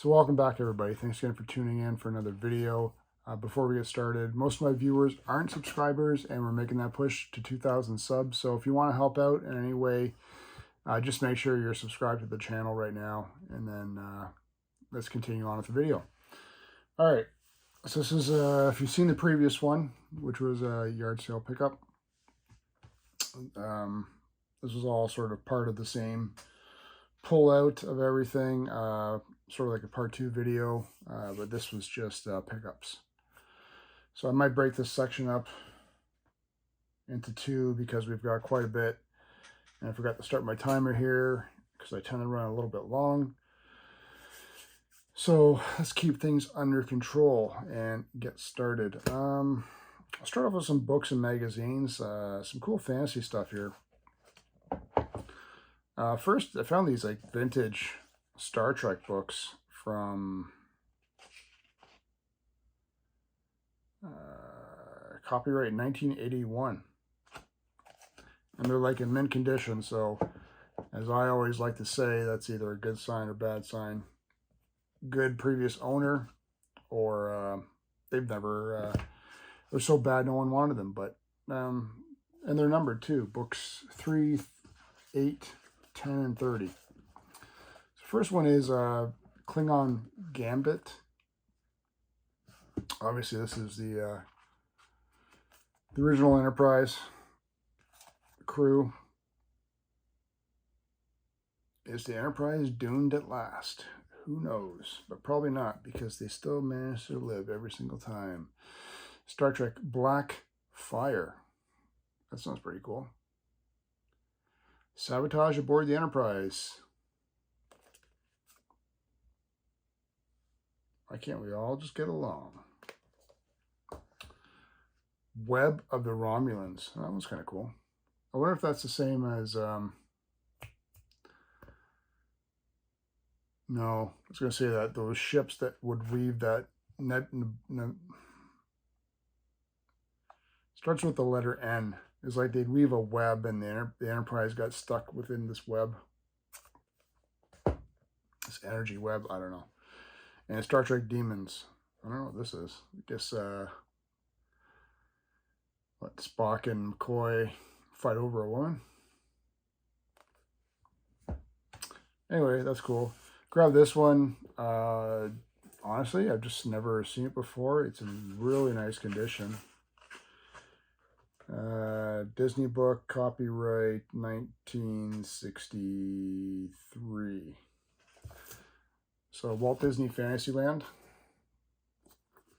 So welcome back, everybody. Thanks again for tuning in for another video. Before we get started, most of my viewers aren't subscribers, and we're making that push to 2,000 subs. So if you want to help out in any way, just make sure you're subscribed to the channel right now, and then let's continue on with the video. All right. So this is, if you've seen the previous one, which was a yard sale pickup, this was all sort of part of the same pull out of everything, sort of like a part 2 video, but this was just pickups. So I might break this section up into 2 because we've got quite a bit, and I forgot to start my timer here because I tend to run a little bit long. So let's keep things under control and get started. I'll start off with some books and magazines, some cool fantasy stuff here. First, I found these like vintage Star Trek books from copyright 1981, and they're like in mint condition. So, as I always like to say, that's either a good sign or bad sign. Good previous owner, or they've never they're so bad no one wanted them. But and they're numbered too. Books 3, 8, 10, and 30. So first one is Klingon Gambit. Obviously, this is the original Enterprise crew. Is the Enterprise doomed at last? Who knows? But probably not, because they still manage to live every single time. Star Trek Black Fire. That sounds pretty cool. Sabotage aboard the Enterprise. Why can't we all just get along? Web of the Romulans. That one's kind of cool. I wonder if that's the same as... No, I was going to say that those ships that would weave that starts with the letter N. It's like they'd weave a web, and the Enterprise got stuck within this web. This energy web, I don't know. And Star Trek Demons. I don't know what this is. I guess, what, Spock and McCoy fight over a woman? Anyway, that's cool. Grab this one. Honestly, I've just never seen it before. It's in really nice condition. Disney book, copyright 1963. So Walt Disney Fantasyland.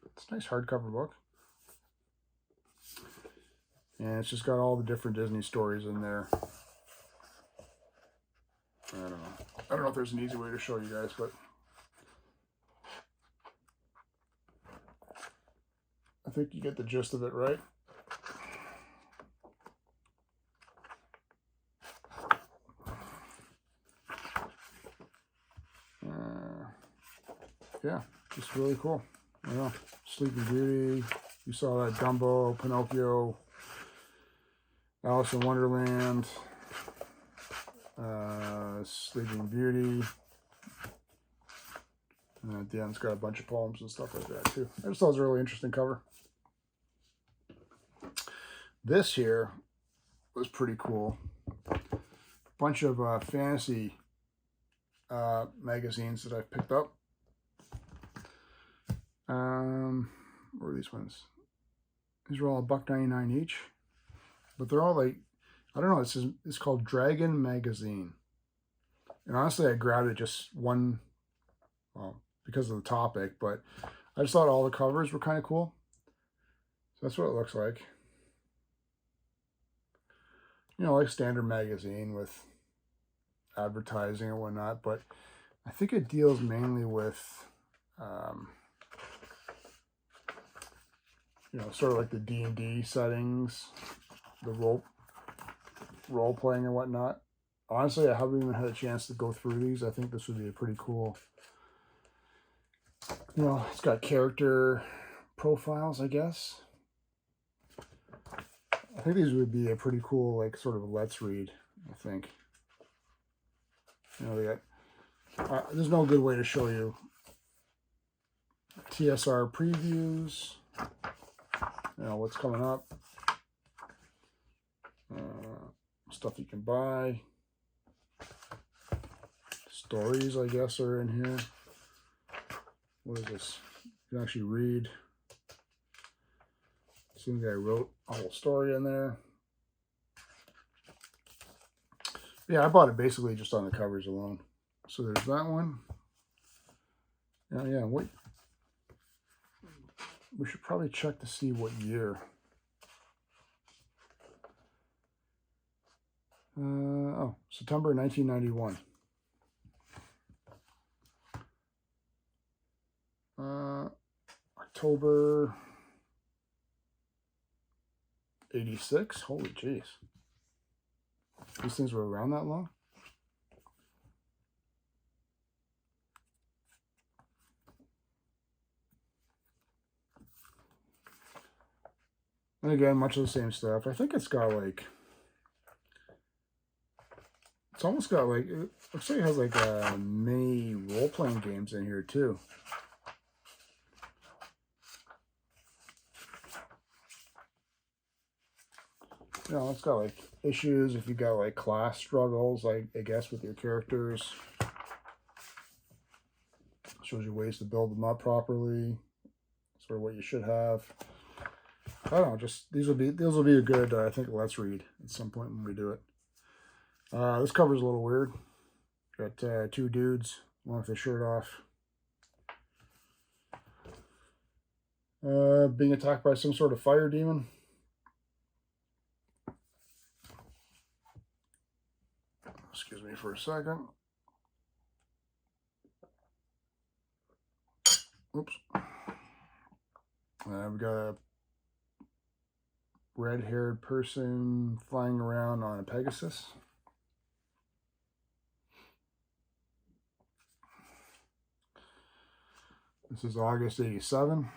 It's a nice hardcover book. And it's just got all the different Disney stories in there. I don't know. I don't know if there's an easy way to show you guys, but I think you get the gist of it, right? Yeah, just really cool. I know. Sleeping Beauty. You saw that. Dumbo, Pinocchio, Alice in Wonderland, Sleeping Beauty. And at the end, it's got a bunch of poems and stuff like that, too. I just thought it was a really interesting cover. This here was pretty cool. Bunch of fantasy magazines that I've picked up. What are these ones? These are all $1.99 each, but they're all like, I don't know. It's called Dragon Magazine, and honestly, I grabbed it just one, well, because of the topic, but I just thought all the covers were kind of cool. So that's what it looks like. You know, like standard magazine with advertising and whatnot, but I think it deals mainly with you know, sort of like the D&D settings, the role playing and whatnot. Honestly, I haven't even had a chance to go through these. I think this would be a pretty cool, you know, it's got character profiles, I guess. I think these would be a pretty cool, like, sort of let's read, I think. You know, they got, there's no good way to show you TSR previews. You know, what's coming up. Stuff you can buy. Stories, I guess, are in here. What is this? You can actually read. Some guy wrote a whole story in there. Yeah, I bought it basically just on the covers alone. So there's that one. Yeah, wait. We should probably check to see what year. Oh, September 1991. October 86. Holy jeez. These things were around that long? And again, much of the same stuff. I think it's got like, it's almost got like, it looks like it has like mini role-playing games in here too. You know, it's got like issues if you got like class struggles, like I guess with your characters. Shows you ways to build them up properly. Sort of what you should have. I don't know, just these will be a good I think let's read at some point when we do it. This cover's a little weird. Got two dudes, one with his shirt off. Being attacked by some sort of fire demon. Excuse me for a second. Oops. We got a red-haired person flying around on a Pegasus. This is August 87.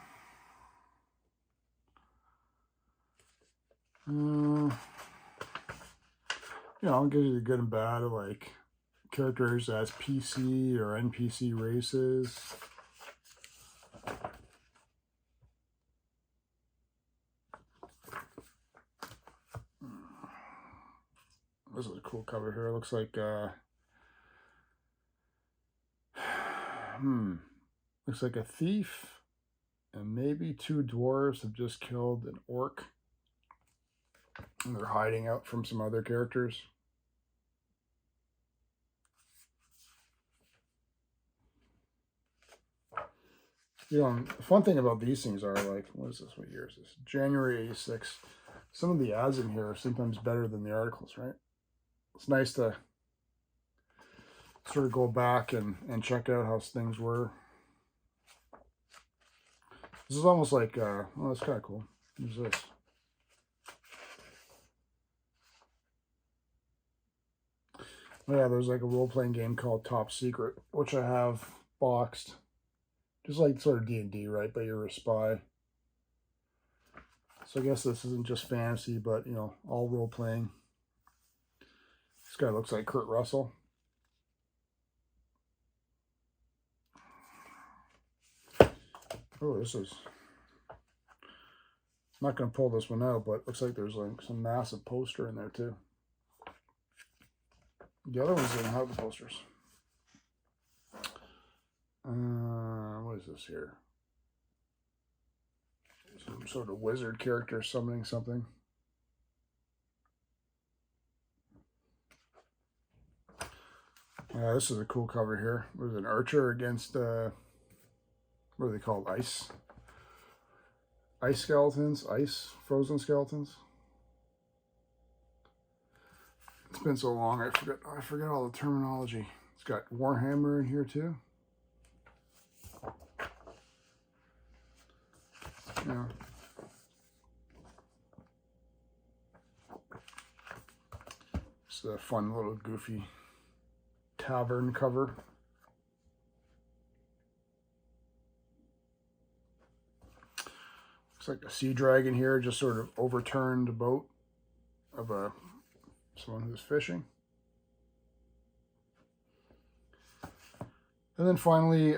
You know, it gives you the good and bad of like characters as PC or NPC races. This is a cool cover here. It looks like looks like a thief and maybe two dwarves have just killed an orc. And they're hiding out from some other characters. You know, the fun thing about these things are like, what is this? What year is this? January 86. Some of the ads in here are sometimes better than the articles, right? It's nice to sort of go back and check out how things were. This is almost like, oh, that's kind of cool. What's this? Yeah, there's like a role-playing game called Top Secret, which I have boxed. Just like sort of D&D, right? But you're a spy. So I guess this isn't just fantasy, but, you know, all role-playing. This guy looks like Kurt Russell. Oh, this is... I'm not going to pull this one out, but it looks like there's like some massive poster in there too. The other ones didn't have the posters. What is this here? Some sort of wizard character summoning something. This is a cool cover here. There's an archer against, what are they called? Ice skeletons? Ice frozen skeletons? It's been so long, I forget all the terminology. It's got Warhammer in here too. Yeah. It's a fun little goofy tavern cover. Looks like a sea dragon here just sort of overturned a boat of someone who's fishing. And then finally,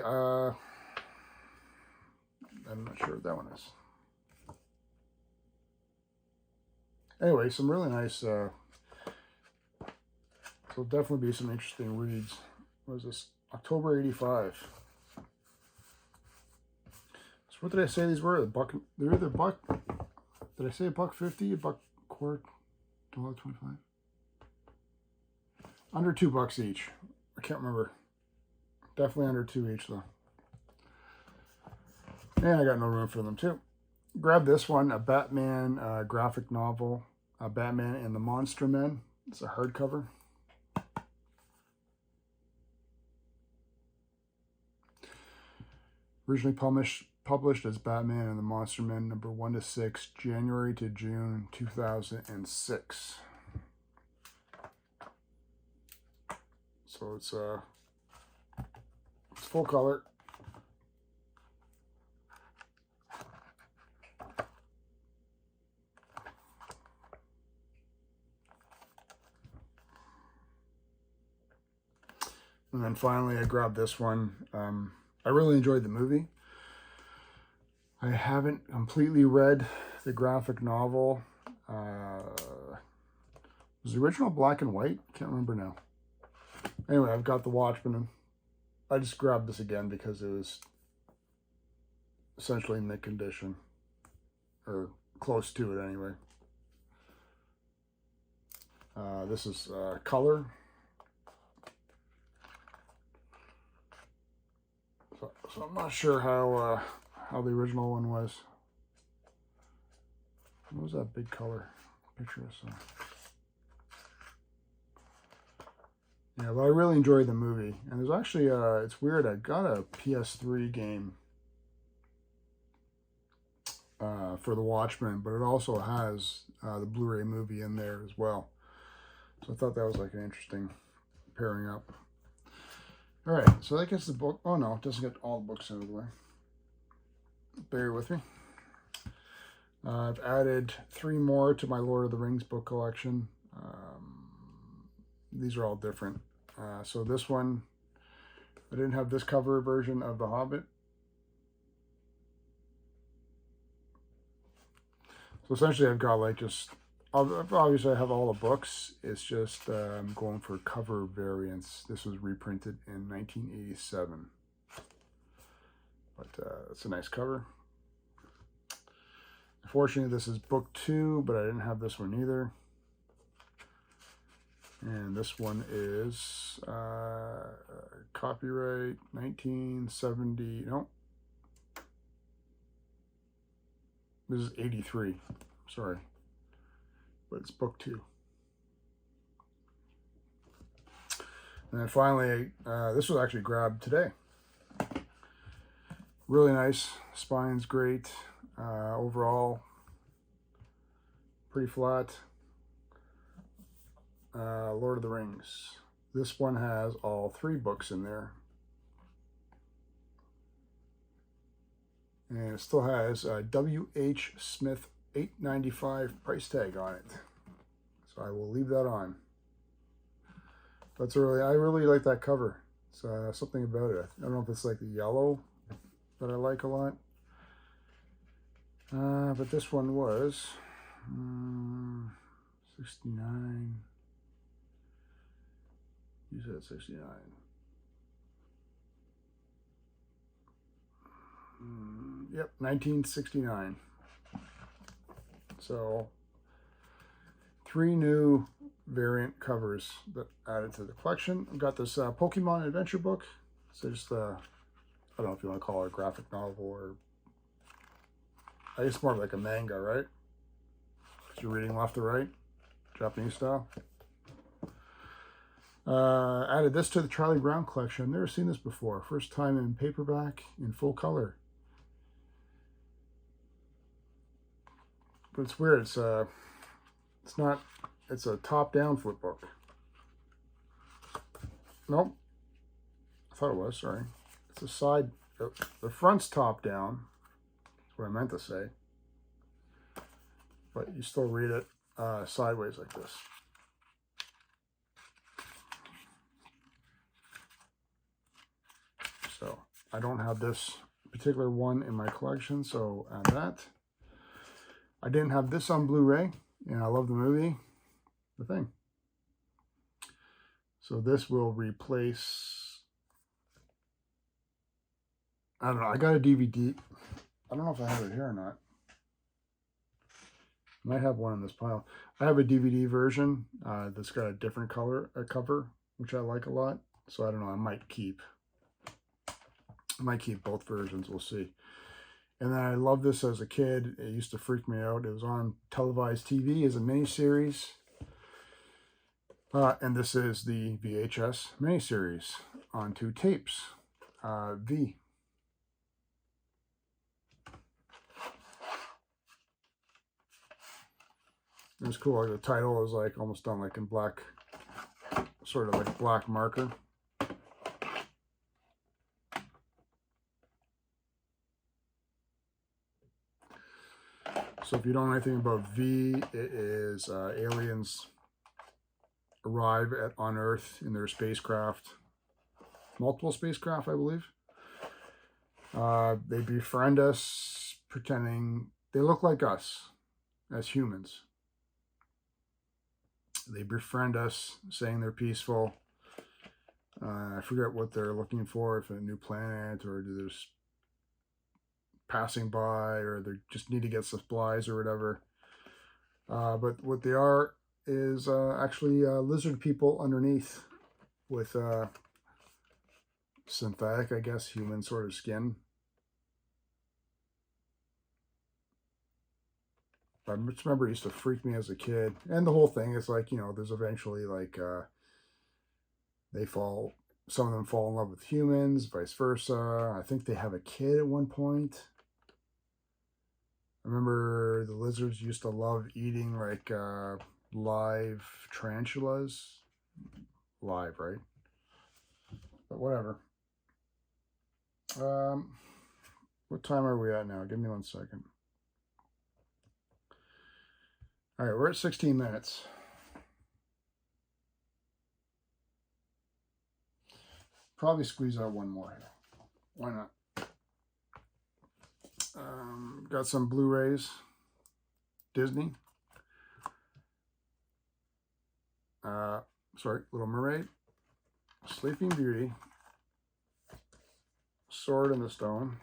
I'm not sure what that one is. Anyway, some really nice, there'll definitely be some interesting reads. What is this? October 85. So what did I say these were? They're either buck, did I say $1.50, $1.25, $1.25? Under $2 each. I can't remember. Definitely under 2 each though. And I got no room for them too. Grab this one, a Batman graphic novel, Batman and the Monster Men. It's a hardcover. Originally published as Batman and the Monster Men, number 1 to 6, January to June 2006. So it's full color. And then finally, I grabbed this one. I really enjoyed the movie. I haven't completely read the graphic novel. Was the original black and white? Can't remember now. Anyway, I've got the Watchmen, and I just grabbed this again because it was essentially mint condition, or close to it anyway. This is color. So I'm not sure how the original one was. What was that big color picture I saw? Yeah, but I really enjoyed the movie. And there's actually, it's weird, I got a PS3 game for The Watchmen, but it also has the Blu-ray movie in there as well. So I thought that was like an interesting pairing up. All right, so that gets the book. Oh no, it doesn't get all the books out of the way. Bear with me. I've added 3 more to my Lord of the Rings book collection. These are all different. So this one, I didn't have this cover version of The Hobbit. So essentially I've got like just, obviously I have all the books. It's just I'm going for cover variants. This was reprinted in 1987. But it's a nice cover. Unfortunately, this is book 2, but I didn't have this one either. And this one is copyright 1970. No, this is 83. Sorry, but it's book 2. And then finally, this was actually grabbed today. Really nice. Spine's great. Overall, pretty flat. Lord of the Rings. This one has all 3 books in there. And it still has a W.H. Smith $8.95 price tag on it. So I will leave that on. That's I really like that cover. It's something about it. I don't know if it's like the yellow that I like a lot. But this one was 69. You said 69. Yep, 1969. So 3 new variant covers that added to the collection. I've got this Pokemon adventure book. So just I don't know if you want to call it a graphic novel, or I guess more like a manga, right? Because you're reading left to right, Japanese style. Added this to the Charlie Brown collection. I've never seen this before. First time in paperback in full color. But it's weird. It's a top-down flip book. Nope. I thought it was, sorry. It's a side, the front's top down. That's what I meant to say. But you still read it sideways like this. So I don't have this particular one in my collection, so add that. I didn't have this on Blu-ray, and I love the movie, The Thing. So this will replace, I don't know, I got a DVD. I don't know if I have it here or not. I might have one in this pile. I have a DVD version that's got a different color cover, which I like a lot. So I don't know, I might keep both versions, we'll see. And then I loved this as a kid. It used to freak me out. It was on televised TV as a miniseries. And this is the VHS miniseries on 2 tapes. V. It was cool. Like the title is like almost done like in black, sort of like black marker. So if you don't know anything about V, it is aliens arrive on Earth in their spacecraft, multiple spacecraft, I believe. They befriend us, pretending they look like us as humans. They befriend us, saying they're peaceful. I forget what they're looking for, if a new planet or they're just passing by or they just need to get supplies or whatever. But what they are is actually lizard people underneath with synthetic, I guess, human sort of skin. I just remember it used to freak me as a kid. And the whole thing is like, you know, there's eventually like, some of them fall in love with humans, vice versa. I think they have a kid at one point. I remember the lizards used to love eating like live tarantulas. Live, right? But whatever. What time are we at now? Give me 1 second. All right, we're at 16 minutes. Probably squeeze out one more here. Why not? Got some Blu-rays. Disney. Little Mermaid. Sleeping Beauty. Sword in the Stone.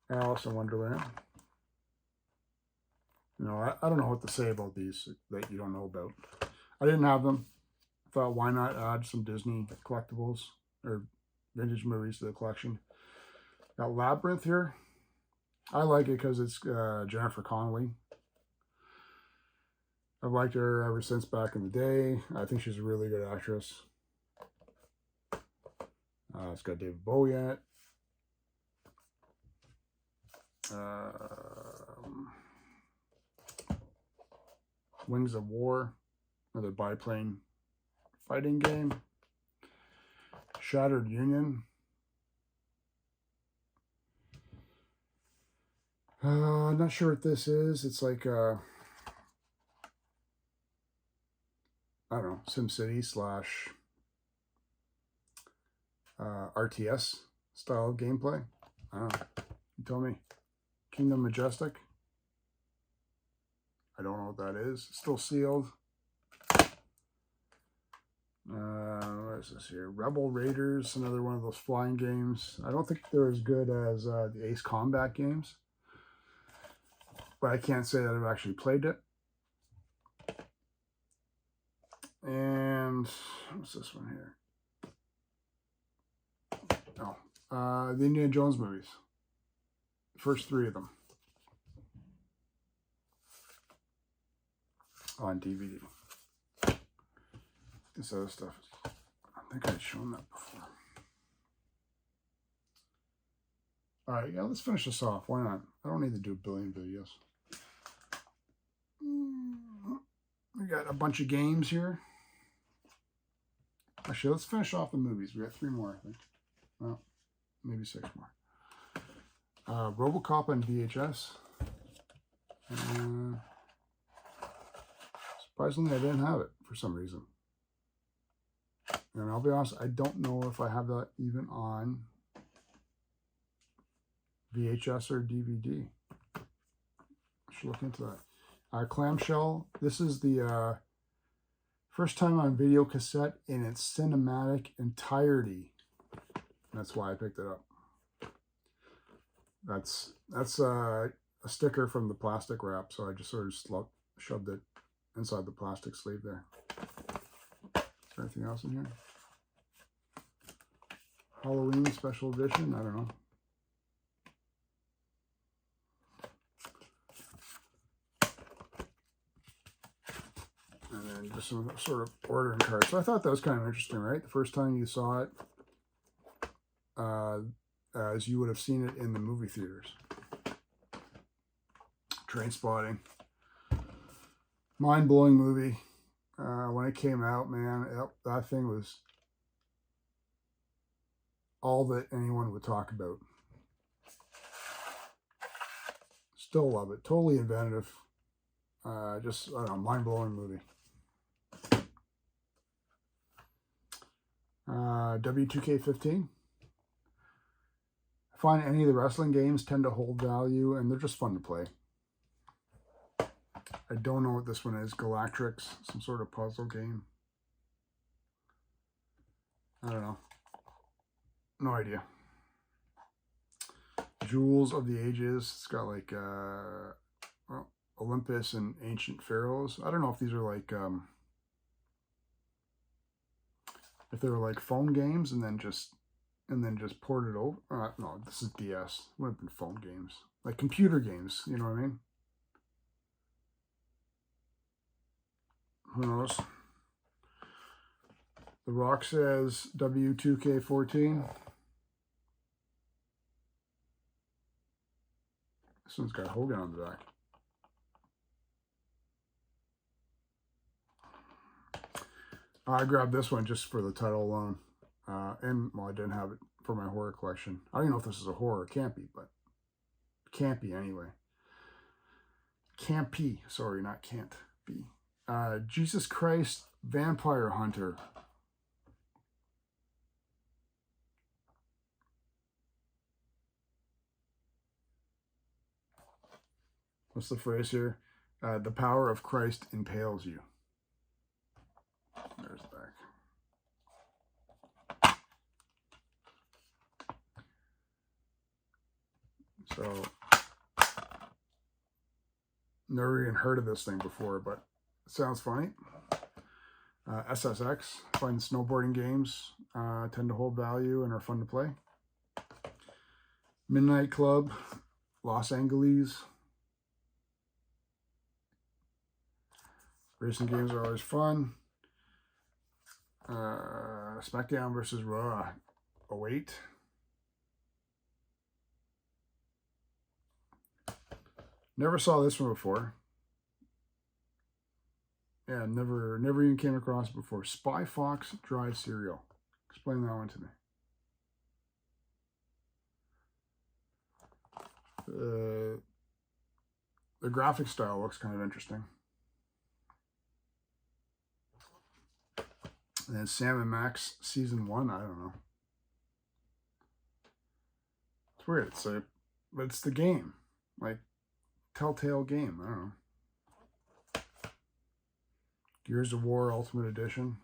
Alice in Wonderland. You know, I don't know what to say about these that you don't know about. I didn't have them. I thought, why not add some Disney collectibles or vintage movies to the collection. Got Labyrinth here. I like it because it's Jennifer Connelly. I've liked her ever since back in the day. I think she's a really good actress. It's got David Bowie in it. Wings of War, another biplane fighting game. Shattered Union. I'm not sure what this is. It's like I don't know, SimCity slash RTS style of gameplay. I don't know. You tell me. Kingdom Majestic. I don't know what that is. It's still sealed. What is this here? Rebel Raiders, another one of those flying games. I don't think they're as good as the Ace Combat games, but I can't say that I've actually played it. And what's this one here? Oh, the Indiana Jones movies. First 3 of them on DVD. This other stuff, I think I'd shown that before. All right, yeah, let's finish this off. Why not? I don't need to do a billion videos. We got a bunch of games here. Actually, let's finish off the movies. We got 3 more, I think. Well, maybe 6 more. RoboCop on VHS. Surprisingly, I didn't have it for some reason. And I'll be honest, I don't know if I have that even on VHS or DVD. I should look into that. Clamshell. This is the first time on video cassette in its cinematic entirety. That's why I picked it up. That's a sticker from the plastic wrap, so I just sort of shoved it inside the plastic sleeve there. Is there anything else in here? Halloween special edition? I don't know. And then just some sort of ordering cards. So I thought that was kind of interesting, right? The first time you saw it, as you would have seen it in the movie theaters. Trainspotting. Mind-blowing movie. When it came out, man, that thing was all that anyone would talk about. Still love it. Totally inventive. Just, I don't know, mind-blowing movie. W2K15. I find any of the wrestling games tend to hold value, and they're just fun to play. I don't know what this one is. Galactrix, some sort of puzzle game. I don't know. No idea. Jewels of the Ages. It's got like well, Olympus and ancient pharaohs. I don't know if these are like if they were like phone games and then just ported over. No, this is DS. It would have been phone games, like computer games. You know what I mean? Who knows? The Rock says W2K14. This one's got Hogan on the back. I grabbed this one just for the title alone. And, well, I didn't have it for my horror collection. I don't know if this is a horror. It can't be, but it can't be anyway. Can't be. Sorry, not can't be. Jesus Christ Vampire Hunter. What's the phrase here? The power of Christ impales you. There's the back. So, never even heard of this thing before, but it sounds funny. SSX. Find snowboarding games tend to hold value and are fun to play. Midnight Club. Los Angeles. Racing games are always fun. SmackDown versus Raw 08. Never saw this one before. Yeah, never even came across it before. Spy Fox dry cereal. Explain that one to me. The graphic style looks kind of interesting. And then Sam and Max Season 1, I don't know. It's weird. But it's the game. Like, Telltale game. I don't know. Gears of War Ultimate Edition.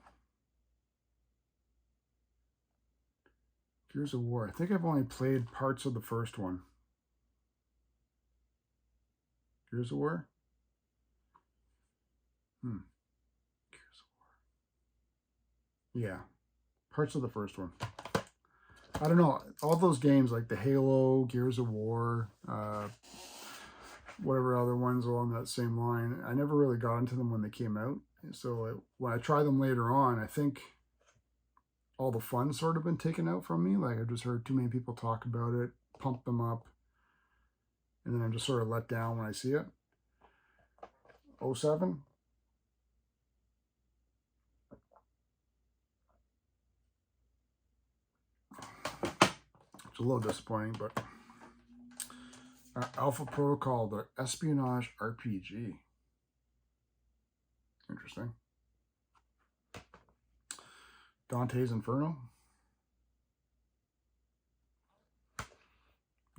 Gears of War. I think I've only played parts of the first one. Gears of War? Gears of War. Yeah. Parts of the first one. I don't know. All those games like the Halo, Gears of War, whatever other ones along that same line, I never really got into them when they came out. So when I try them later on, I think all the fun's sort of been taken out from me. Like, I've just heard too many people talk about it, pump them up, and then I'm just sort of let down when I see it. 07? It's a little disappointing, but Alpha Protocol, the espionage RPG. Interesting. Dante's Inferno.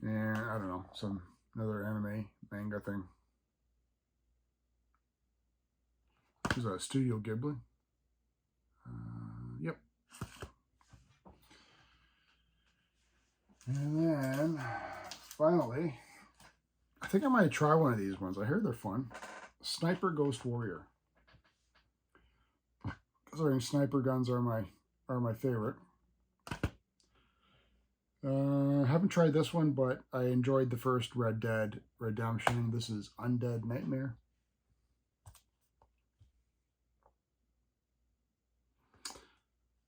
And I don't know, another anime manga thing. This is a Studio Ghibli. Yep. And then finally, I think I might try one of these ones. I heard they're fun. Sniper Ghost Warrior. Sorry, sniper guns are my favorite. Haven't tried this one, but I enjoyed the first Red Dead Redemption. This is Undead Nightmare.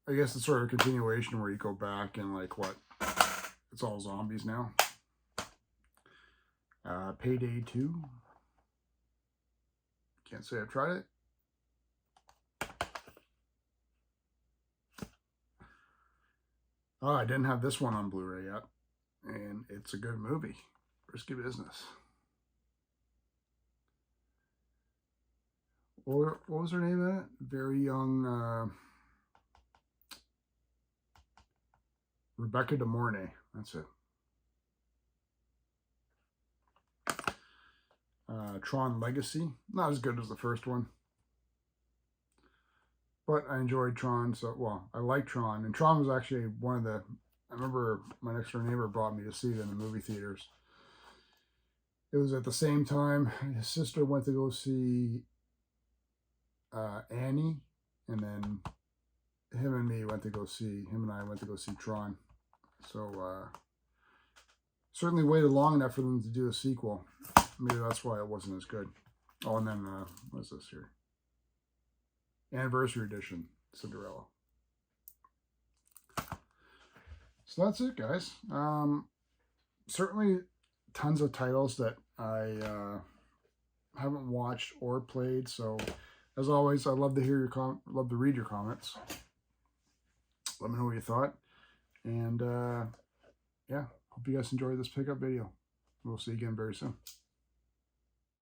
I guess it's sort of a continuation where you go back and like what? It's all zombies now. Payday 2. Can't say I've tried it. Oh, I didn't have this one on Blu-ray yet. And it's a good movie. Risky Business. Or what was her name in it? Very young Rebecca De Mornay. That's it. Tron Legacy. Not as good as the first one. But I enjoyed Tron. So, well, I like Tron. And Tron was actually one of the... I remember my next door neighbor brought me to see it in the movie theaters. It was at the same time his sister went to go see Annie. And then him and I went to go see Tron. So, certainly waited long enough for them to do a sequel. Maybe that's why it wasn't as good. Oh, and then, what's this here? Anniversary Edition, Cinderella. So that's it, guys. Certainly tons of titles that I haven't watched or played. So, as always, I'd love to hear love to read your comments. Let me know what you thought. And, yeah, hope you guys enjoyed this pickup video. We'll see you again very soon.